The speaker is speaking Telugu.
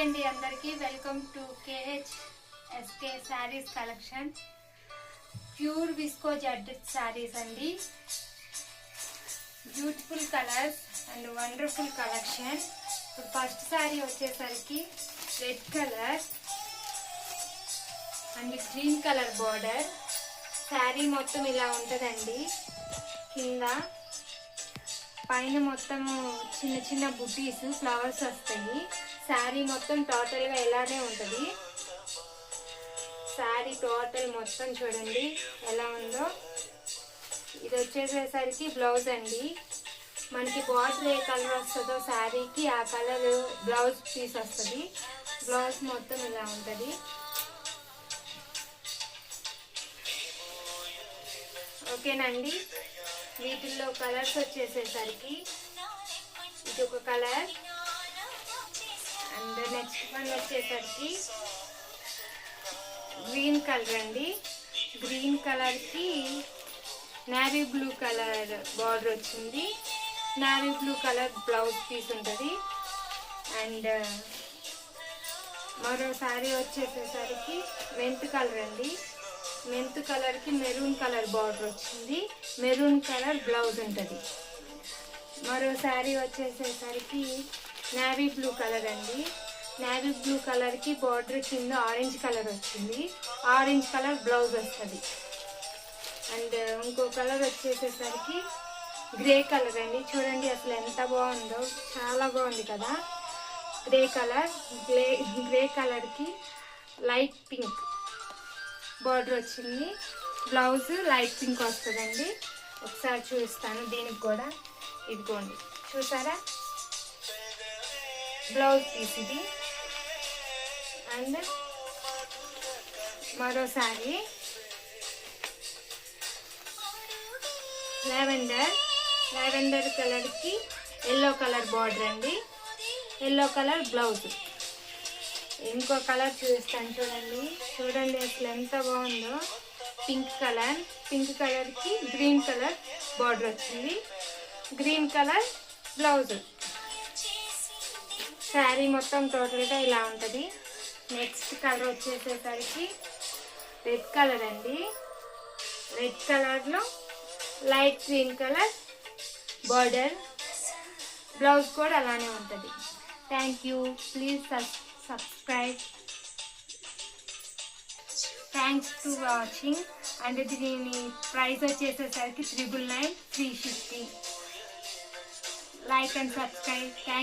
అండి అందరికీ welcome to KHSK saris collection. Pure viscose georgette saris అండి. Beautiful colours and wonderful collection. ఇప్పుడు ఫస్ట్ శారీ వచ్చేసరికి red colour and green colour border. Sari మొత్తం ఇలా ఉంటుందండి. కింద పైన మొత్తం చిన్న చిన్న బుటీస్ ఫ్లవర్స్ వస్తాయి. శారీ మొత్తం టోటల్గా ఇలానే ఉంటుంది. శారీ టోటల్ మొత్తం చూడండి ఎలా ఉందో. ఇది వచ్చేసేసరికి బ్లౌజ్ అండి. మనకి బార్డర్ ఏ కలర్ వస్తుందో శారీకి ఆ కలర్ బ్లౌజ్ పీస్ వస్తుంది. బ్లౌజ్ మొత్తం ఇలా ఉంటుంది. ఓకేనండి. వీటిల్లో కలర్స్ వచ్చేసేసరికి ఇది ఒక కలర్ అండ్ నెక్స్ట్ వన్ వచ్చేసరికి గ్రీన్ కలర్ అండి. గ్రీన్ కలర్కి నేవీ బ్లూ కలర్ బార్డర్ వచ్చింది. Navy blue colour blouse piece ఉంటుంది. అండ్ మరో శారీ వచ్చేసేసరికి మెంత్ కలర్ అండి. మెంత్ కలర్కి మెరూన్ కలర్ బార్డర్ వచ్చింది. మెరూన్ కలర్ బ్లౌజ్ ఉంటుంది. మరో శారీ వచ్చేసేసరికి నేవీ బ్లూ కలర్ అండి. నేవీ బ్లూ కలర్కి బార్డర్ కింద ఆరెంజ్ కలర్ వచ్చింది. ఆరెంజ్ కలర్ బ్లౌజ్ వస్తుంది. అండ్ ఇంకో కలర్ వచ్చేసేసరికి గ్రే కలర్ అండి. చూడండి అసలు ఎంత బాగుందో, చాలా బాగుంది కదా. గ్రే కలర్, గ్రే కలర్కి లైట్ పింక్ బార్డర్ వచ్చింది. బ్లౌజ్ లైట్ పింక్ వస్తుందండి. ఒకసారి చూపిస్తాను దీనికి కూడా. ఇదిగోండి చూసారా, బ్లౌజ్ పీస్ ఇది. అండ్ మరో శారీ లావెండర్ కలర్కి ఎల్లో కలర్ బార్డర్ అండి. Yellow colour blouse. ఇంకో కలర్ చూపిస్తాను చూడండి అసలు ఎంత బాగుందో. పింక్ కలర్కి గ్రీన్ కలర్ బార్డర్ వచ్చింది. Green colour blouse. శారీ మొత్తం టోటల్గా ఇలా ఉంటుంది. నెక్స్ట్ కలర్ వచ్చేసేసరికి రెడ్ కలర్ అండి. రెడ్ కలర్లో light green colour border. Blouse కూడా అలానే ఉంటుంది. Thank you. Please subscribe. Thanks to watching. And దీని ప్రైస్ వచ్చేసేసరికి 999 free shipping. Like and subscribe. Thank you.